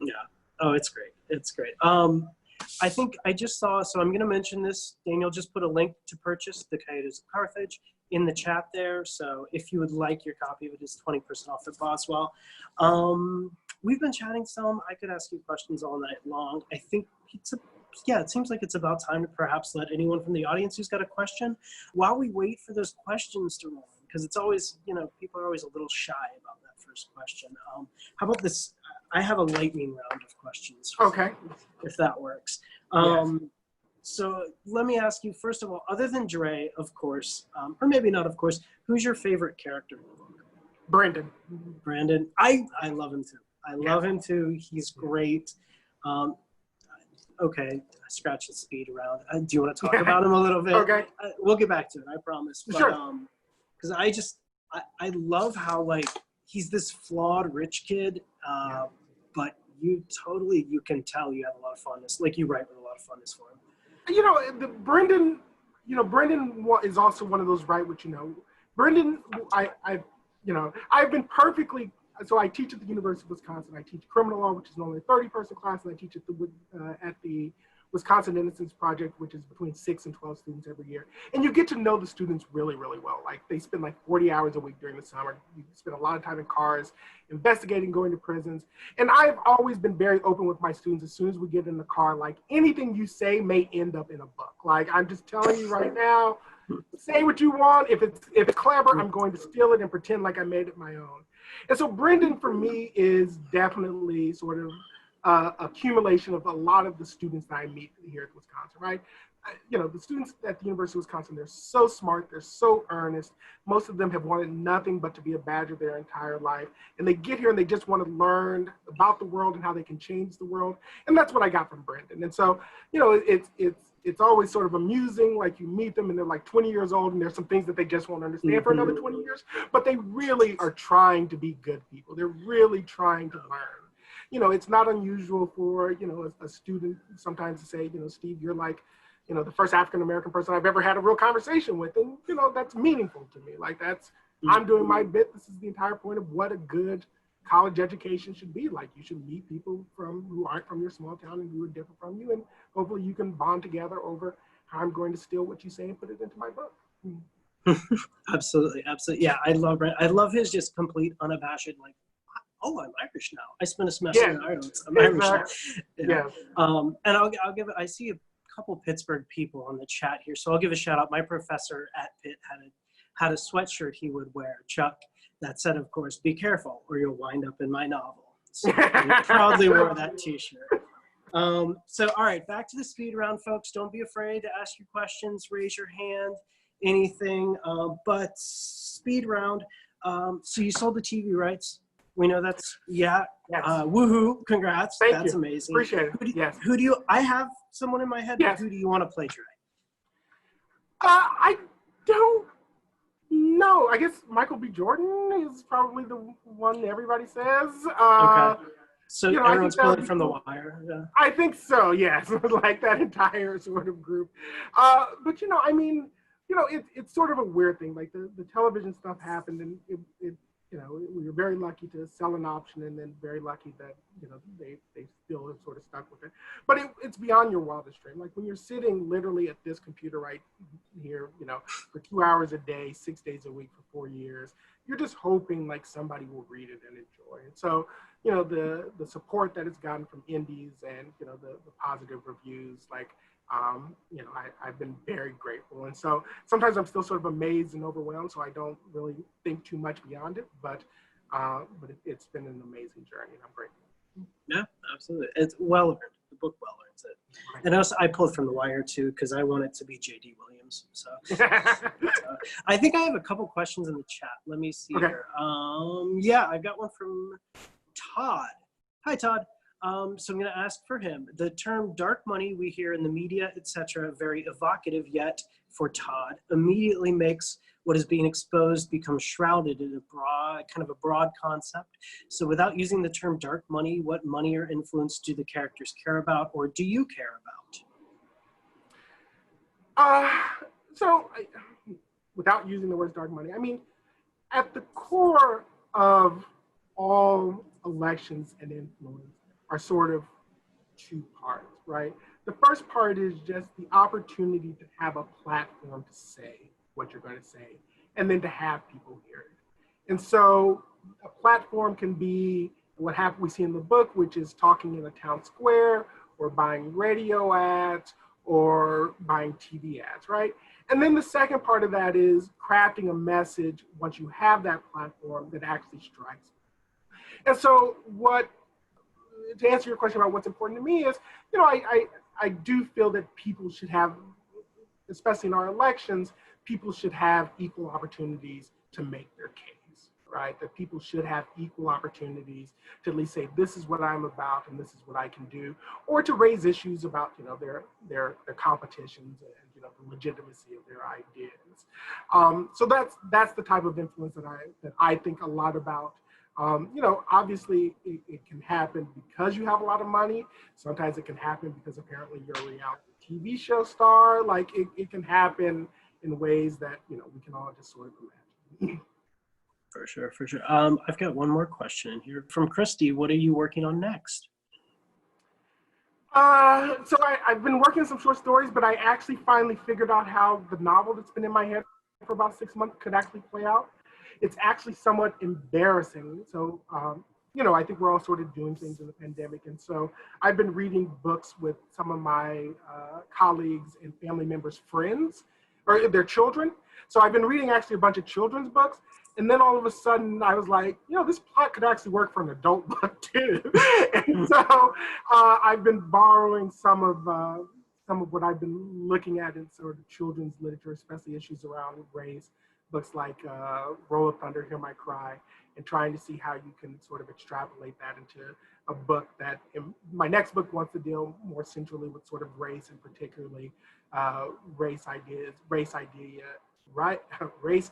Yeah. Oh, it's great. It's great. I think I just saw, so I'm going to mention this. Daniel just put a link to purchase the Coyotes of Carthage in the chat there. So if you would like your copy of it, it's 20% off at Boswell. We've been chatting some. I could ask you questions all night long. I think it seems like it's about time to perhaps let anyone from the audience who's got a question, while we wait for those questions to roll in, because it's always, people are always a little shy about that first question. How about this? I have a lightning round of questions. Okay. If that works. Yes. So let me ask you, first of all, other than Dre, of course, or maybe not, of course, who's your favorite character in the book? Brandon. Brandon. I love him too. I love him too. He's great. Okay, scratch the speed around. Do you want to talk about him a little bit? Okay. We'll get back to it, I promise. But, sure. Because I love how, like, he's this flawed rich kid, but you can tell you have a lot of fondness. Like, you write with a lot of fondness for him. Brendan is also one of those Brendan, I've been perfectly, so I teach at the University of Wisconsin. I teach criminal law, which is normally a 30-person class, and I teach at the Wisconsin Innocence Project, which is between 6 and 12 students every year. And you get to know the students really, really well. Like, they spend like 40 hours a week during the summer. You spend a lot of time in cars, investigating, going to prisons. And I've always been very open with my students. As soon as we get in the car, like, anything you say may end up in a book. Like, I'm just telling you right now, say what you want. If it's clever, I'm going to steal it and pretend like I made it my own. And so Brendan, for me, is definitely sort of accumulation of a lot of the students that I meet here at Wisconsin, right? The students at the University of Wisconsin, they're so smart, they're so earnest. Most of them have wanted nothing but to be a Badger their entire life. And they get here and they just want to learn about the world and how they can change the world. And that's what I got from Brendan. And so, it's always sort of amusing, like, you meet them and they're like 20 years old and there's some things that they just won't understand for another 20 years, but they really are trying to be good people. They're really trying to learn. It's not unusual for, a student sometimes to say, Steve, you're like, the first African-American person I've ever had a real conversation with. And, that's meaningful to me. Like, I'm doing my bit. This is the entire point of what a good college education should be like. You should meet people who aren't from your small town and who are different from you. And hopefully you can bond together over how I'm going to steal what you say and put it into my book. Absolutely. Absolutely. Yeah. I love his just complete unabashed, like, oh, I'm Irish now. I spent a semester in Ireland. I'm Irish now. Yeah. And I'll give it, I see a couple Pittsburgh people on the chat here. So I'll give a shout out. My professor at Pitt had a sweatshirt he would wear, Chuck, that said, of course, be careful or you'll wind up in my novel. So he proudly wore that t-shirt. So, all right, back to the speed round, folks. Don't be afraid to ask your questions, raise your hand, anything. But speed round. So you sold the TV rights. We know that's, yes. Woohoo, congrats. Thank that's you. Amazing. Appreciate it. Who do you, I have someone in my head, but who do you want to play, Dre? I don't know. I guess Michael B. Jordan is probably the one everybody says. Okay. So everyone's pulling from The Wire. Yeah. I think so, yes. Like that entire sort of group. But, it's sort of a weird thing. Like the television stuff happened and we were very lucky to sell an option, and then very lucky that, they still have sort of stuck with it. But it's beyond your wildest dream. Like when you're sitting literally at this computer right here, for 2 hours a day, 6 days a week for 4 years, you're just hoping like somebody will read it and enjoy it. So, the support that it's gotten from indies and, the positive reviews, like, I've been very grateful. And so sometimes I'm still sort of amazed and overwhelmed, so I don't really think too much beyond it, but it's been an amazing journey, and I'm grateful. Yeah, absolutely. It's well earned. The book well earns it. And also, I pulled from The Wire too, because I want it to be J.D. Williams. So I think I have a couple questions in the chat. Let me see here. Yeah, I've got one from Todd. Hi, Todd. So I'm going to ask for him. The term dark money we hear in the media, etc., very evocative, yet for Todd immediately makes what is being exposed become shrouded in a broad concept. So without using the term dark money, what money or influence do the characters care about, or do you care about? Without using the words dark money, I mean, at the core of all elections and influence are sort of two parts, right? The first part is just the opportunity to have a platform to say what you're going to say, and then to have people hear it. And so a platform can be what we see in the book, which is talking in a town square, or buying radio ads, or buying TV ads, right? And then the second part of that is crafting a message once you have that platform that actually strikes. And so to answer your question about what's important to me is, I do feel that people should have, especially in our elections, people should have equal opportunities to make their case, right? That people should have equal opportunities to at least say, this is what I'm about and this is what I can do, or to raise issues about, their competitions and, the legitimacy of their ideas. So that's the type of influence that I think a lot about. Obviously it can happen because you have a lot of money. Sometimes it can happen because apparently you're a reality TV show star. Like it can happen in ways that, we can all just sort of imagine. For sure. I've got one more question in here from Christy. What are you working on next? So I've been working on some short stories, but I actually finally figured out how the novel that's been in my head for about 6 months could actually play out. It's actually somewhat embarrassing. So, I think we're all sort of doing things in the pandemic. And so I've been reading books with some of my colleagues and family members' friends, or their children. So I've been reading actually a bunch of children's books. And then all of a sudden I was like, this plot could actually work for an adult book too. And so I've been borrowing some of what I've been looking at in sort of children's literature, especially issues around race. Books like Roll of Thunder, Hear My Cry, and trying to see how you can sort of extrapolate that into a book that, my next book wants to deal more centrally with sort of race, and particularly race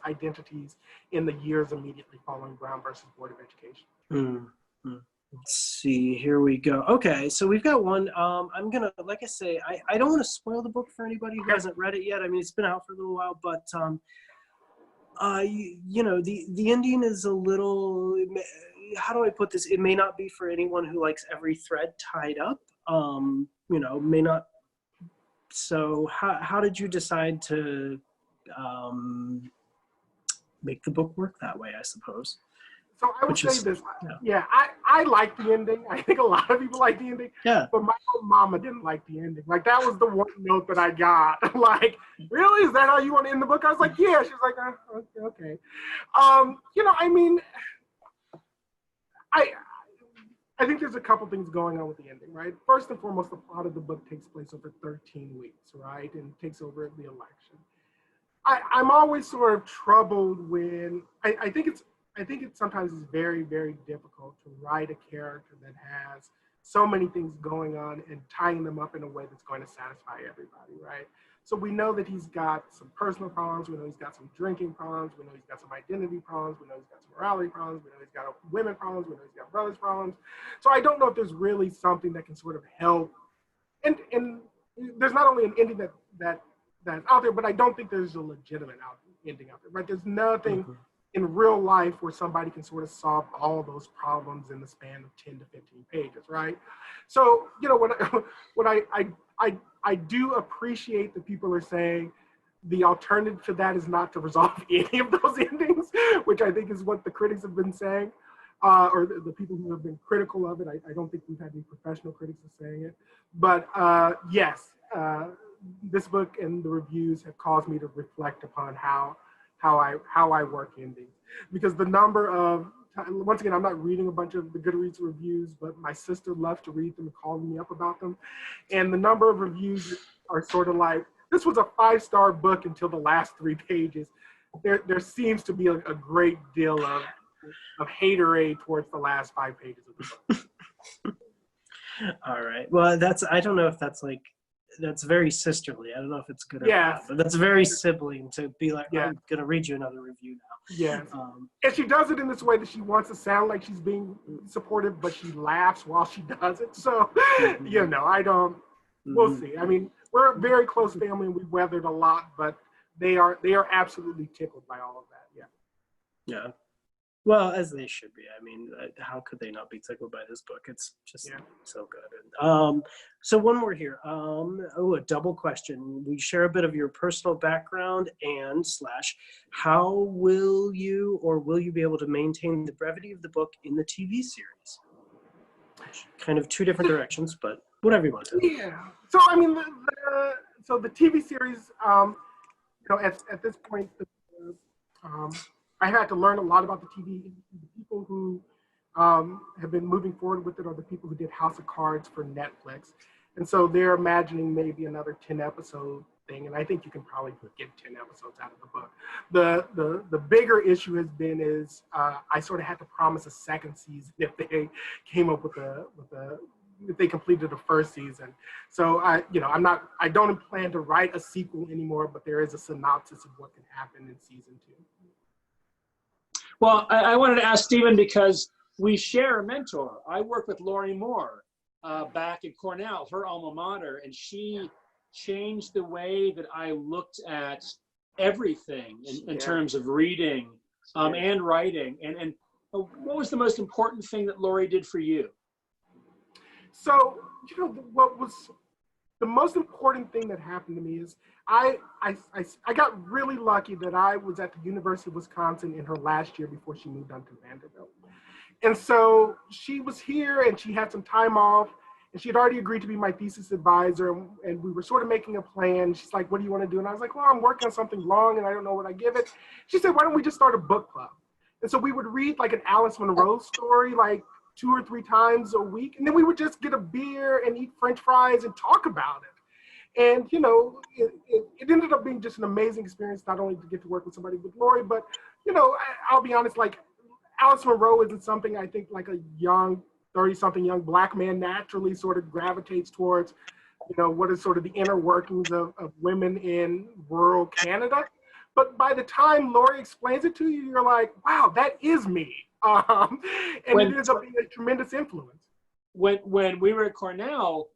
identities in the years immediately following Brown versus Board of Education. Mm-hmm. Let's see, here we go. Okay, so we've got one. I'm gonna, like I say, I don't want to spoil the book for anybody who hasn't read it yet. I mean, it's been out for a little while, but the ending is a little, how do I put this? It may not be for anyone who likes every thread tied up, may not. So how did you decide to make the book work that way, I suppose? So I would say this, I like the ending. I think a lot of people like the ending. Yeah. But my own mama didn't like the ending. Like that was the one note that I got. Like, really? Is that how you want to end the book? I was like, yeah. She's like, okay. I think there's a couple things going on with the ending, right? First and foremost, the plot of the book takes place over 13 weeks, right? And takes over the election. I'm always sort of troubled when I think it sometimes is very, very difficult to write a character that has so many things going on and tying them up in a way that's going to satisfy everybody, right? So we know that he's got some personal problems. We know he's got some drinking problems. We know he's got some identity problems. We know he's got some morality problems. We know he's got women problems. We know he's got brothers problems. So I don't know if there's really something that can sort of help. And there's not only an ending that's out there, but I don't think there's a legitimate ending out there, right? There's nothing in real life where somebody can sort of solve all those problems in the span of 10 to 15 pages, right? So, you know, what I do appreciate that people are saying the alternative to that is not to resolve any of those endings, which I think is what the critics have been saying, or the people who have been critical of it. I don't think we've had any professional critics saying it, but yes, this book and the reviews have caused me to reflect upon how I work endings, because the number of, once again, I'm not reading a bunch of the Goodreads reviews, but my sister loves to read them and calling me up about them. And the number of reviews are sort of like, this was a 5-star book until the last 3 pages. There seems to be a great deal of haterade towards the last 5 pages of the book. All right. Well, I don't know if that's like, that's very sisterly. I don't know if it's good or bad, but that's very sibling to be like, I'm going to read you another review now. Yes. And she does it in this way that she wants to sound like she's being supportive, but she laughs while she does it. So, you know, we'll see. I mean, we're a very close family and we've weathered a lot, but they are absolutely tickled by all of that. Yeah. Yeah. Well, as they should be. I mean, how could they not be tickled by this book? It's just so good. So one more here. A double question. We share a bit of your personal background and / how will you be able to maintain the brevity of the book in the TV series? Kind of 2 different directions, but whatever you want to. Yeah. So I mean, the TV series, you know, at this point, I had to learn a lot about the TV. The people who have been moving forward with it are the people who did House of Cards for Netflix. And so they're imagining maybe another 10-episode thing. And I think you can probably get 10 episodes out of the book. The bigger issue has been is I sort of had to promise a second season if they came up with if they completed the first season. So I don't plan to write a sequel anymore, but there is a synopsis of what can happen in season 2. Well, I wanted to ask Steven because we share a mentor. I work with Lorrie Moore back at Cornell, her alma mater, and she changed the way that I looked at everything in terms of reading and writing. And what was the most important thing that Lorrie did for you? So, you know, what was the most important thing that happened to me is I got really lucky that I was at the University of Wisconsin in her last year before she moved on to Vanderbilt. And so she was here and she had some time off and she had already agreed to be my thesis advisor, and we were sort of making a plan. She's like, what do you want to do? And I was like, well, I'm working on something long and I don't know what I give it. She said, why don't we just start a book club? And so we would read like an Alice Munro story like 2 or 3 times a week. And then we would just get a beer and eat French fries and talk about it. And, you know, it ended up being just an amazing experience, not only to get to work with somebody with Lorrie, but, you know, I'll be honest, like Alice Munro isn't something I think like a young, 30-something young Black man naturally sort of gravitates towards, you know, what is sort of the inner workings of women in rural Canada. But by the time Lorrie explains it to you, you're like, wow, that is me. And it ends up being a tremendous influence. When we were at Cornell,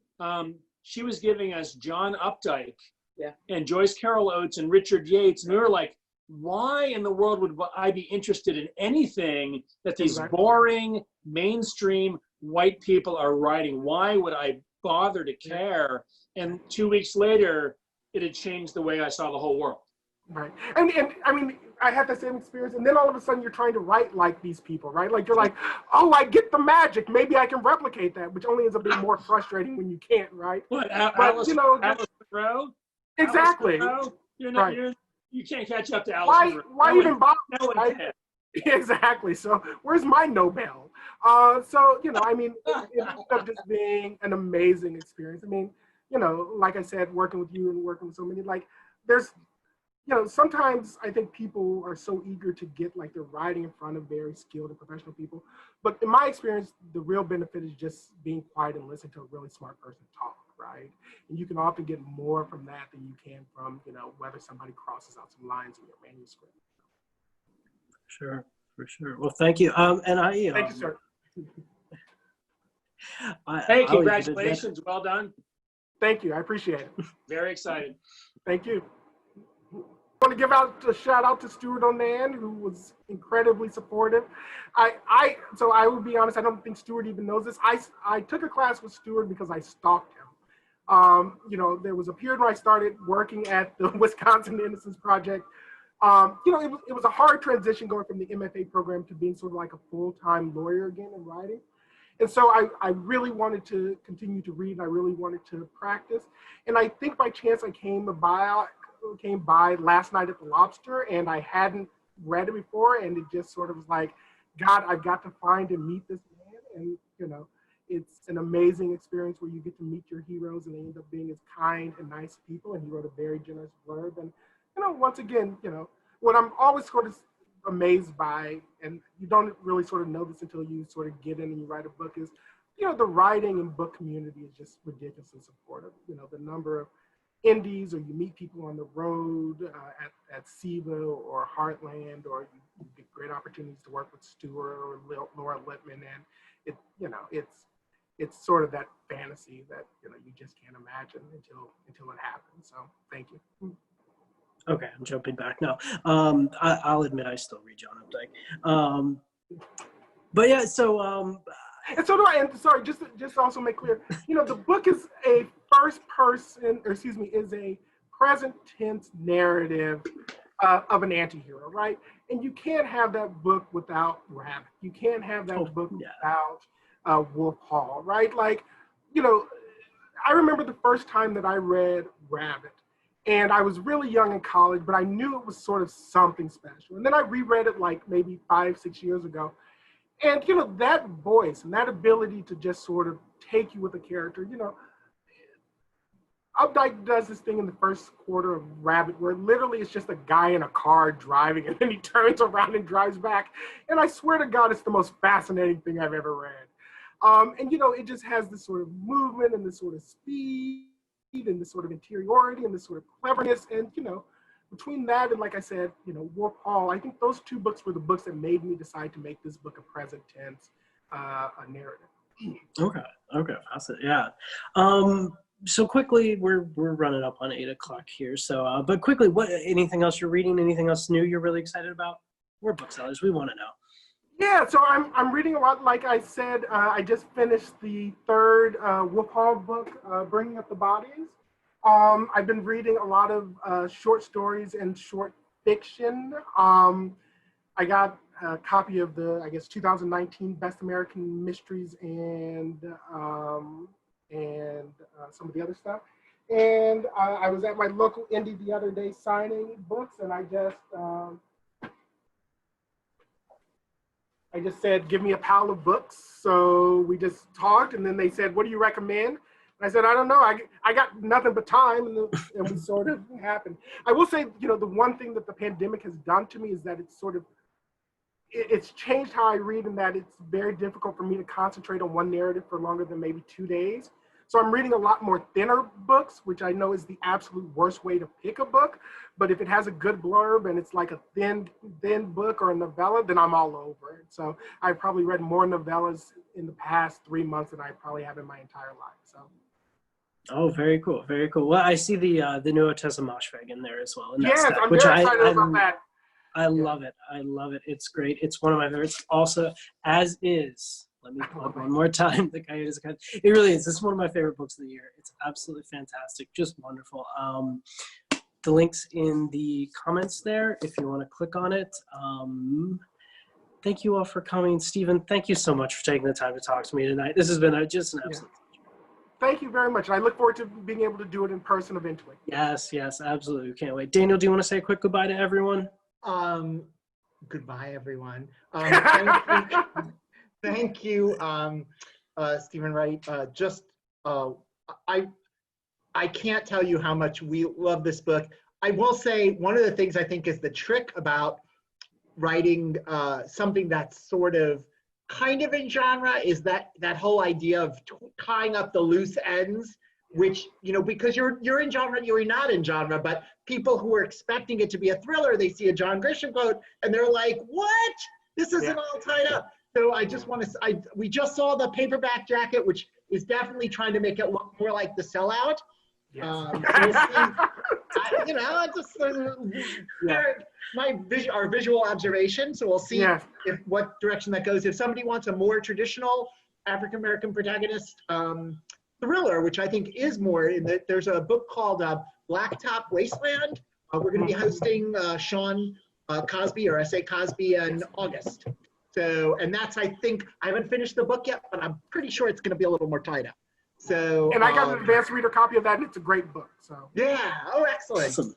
she was giving us John Updike and Joyce Carol Oates and Richard Yates. And we were like, why in the world would I be interested in anything that these boring, mainstream white people are writing? Why would I bother to care? And 2 weeks later, it had changed the way I saw the whole world. Right. And I mean, I had the same experience. And then all of a sudden you're trying to write like these people, right? Like you're like, oh, I get the magic. Maybe I can replicate that, which only ends up being more frustrating when you can't, right? What, Alice Munro? Exactly. Alice Munro? You can't catch up to Alice Munro. Why even bother? No one can. Exactly. So where's my Nobel? So, you know, I mean, it ended up just being an amazing experience. I mean, you know, like I said, working with you and working with so many, like there's, you know, sometimes I think people are so eager to get like they're writing in front of very skilled and professional people. But in my experience, the real benefit is just being quiet and listening to a really smart person talk, right? And you can often get more from that than you can from, you know, whether somebody crosses out some lines in your manuscript. Sure, for sure. Well, thank you. And I thank you, sir. Hey, congratulations. Well done. Thank you. I appreciate it. Very excited. Thank you. want to give out a shout out to Stuart Onan, who was incredibly supportive. So I will be honest, I don't think Stuart even knows this. I took a class with Stuart because I stalked him. You know, there was a period when I started working at the Wisconsin Innocence Project. You know, it was a hard transition going from the MFA program to being sort of like a full-time lawyer again in writing. And so I really wanted to continue to read, and I really wanted to practice. And I think by chance I came by last night at the Lobster, and I hadn't read it before, and it just sort of was like, God, I've got to find and meet this man. And, you know, it's an amazing experience where you get to meet your heroes, and they end up being as kind and nice people. And he wrote a very generous blurb. And, you know, once again, you know, what I'm always sort of amazed by, and you don't really sort of know this until you sort of get in and you write a book, is, you know, the writing and book community is just ridiculously supportive. You know, the number of indies, or you meet people on the road at SIVA or Heartland, or you get great opportunities to work with Stuart or Laura Lippman, and it, you know, it's sort of that fantasy that, you know, you just can't imagine until it happens. So thank you. Okay, I'm jumping back now. I'll admit I still read John Updike. But yeah, so and so do I. And sorry, just to also make clear, you know, the book is a is a present tense narrative of an anti-hero, right? And you can't have that book without Rabbit. You can't have that book without Wolf Hall, right? Like, you know, I remember the first time that I read Rabbit. And I was really young in college, but I knew it was sort of something special. And then I reread it like maybe 5-6 years ago. And, you know, that voice and that ability to just sort of take you with a character, you know, Updike does this thing in the first quarter of Rabbit where literally it's just a guy in a car driving, and then he turns around and drives back. And I swear to God, it's the most fascinating thing I've ever read. And, you know, it just has this sort of movement and this sort of speed and this sort of interiority and this sort of cleverness. And, you know, between that and, like I said, you know, Wolf Hall, I think those two books were the books that made me decide to make this book a present tense a narrative. Okay, fascinating. Yeah. So quickly, we're running up on 8 o'clock here. So, but quickly, anything else you're reading? Anything else new you're really excited about? We're booksellers. We want to know. Yeah, so I'm reading a lot. Like I said, I just finished the third Wolf Hall book, Bringing Up the Bodies. I've been reading a lot of short stories and short fiction. I got a copy of the, I guess, 2019 Best American Mysteries and some of the other stuff. And I was at my local indie the other day signing books, and I just said, give me a pile of books. So we just talked, and then they said, what do you recommend? And I said, I don't know. I got nothing but time, and we sort of happened. I will say, you know, the one thing that the pandemic has done to me is that it's changed how I read, in that it's very difficult for me to concentrate on one narrative for longer than maybe 2 days. So I'm reading a lot more thinner books, which I know is the absolute worst way to pick a book. But if it has a good blurb and it's like a thin book or a novella, then I'm all over it. So I've probably read more novellas in the past 3 months than I probably have in my entire life. So. Oh, very cool, very cool. Well, I see the new Otessa Moshfegh in there as well. Yes, I'm very excited about that. I love it. I love it. It's great. It's one of my favorites. Also, as is, let me plug one more time, The Coyotes of Carthage. It really is. This is one of my favorite books of the year. It's absolutely fantastic. Just wonderful. The link's in the comments there if you want to click on it. Thank you all for coming. Steven, thank you so much for taking the time to talk to me tonight. This has been just an absolute pleasure. Thank you very much. And I look forward to being able to do it in person eventually. Yes, absolutely. Can't wait. Daniel, do you want to say a quick goodbye to everyone? Goodbye, everyone. Thank you, Steven Wright. I can't tell you how much we love this book. I will say one of the things I think is the trick about writing something that's sort of kind of in genre is that whole idea of tying up the loose ends, which, you know, because you're in genre, you're not in genre, but people who are expecting it to be a thriller, they see a John Grisham quote and they're like, what? This isn't all tied up. So I just want to, we just saw the paperback jacket, which is definitely trying to make it look more like The Sellout. Yes. So we'll see. You know, just our visual observation. So we'll see Yes. what direction that goes. If somebody wants a more traditional African American protagonist thriller, which I think is more in that, there's a book called Blacktop Wasteland. We're going to be hosting Sean Cosby or S.A. Cosby in August. So, and that's, I think, I haven't finished the book yet, but I'm pretty sure it's going to be a little more tied up. So, and I got an advanced reader copy of that, and it's a great book. So yeah, oh, excellent. Awesome.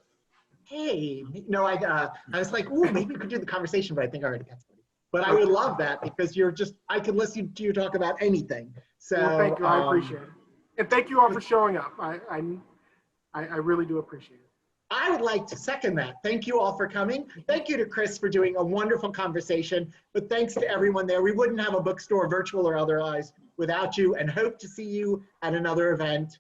Hey, no, I was like, ooh, maybe we could do the conversation, but I think I already got somebody. But I would love that because I could listen to you talk about anything. So well, thank you, I appreciate it, and thank you all for showing up. I really do appreciate it. I would like to second that. Thank you all for coming. Thank you to Chris for doing a wonderful conversation. But thanks to everyone there. We wouldn't have a bookstore, virtual or otherwise, without you, and hope to see you at another event.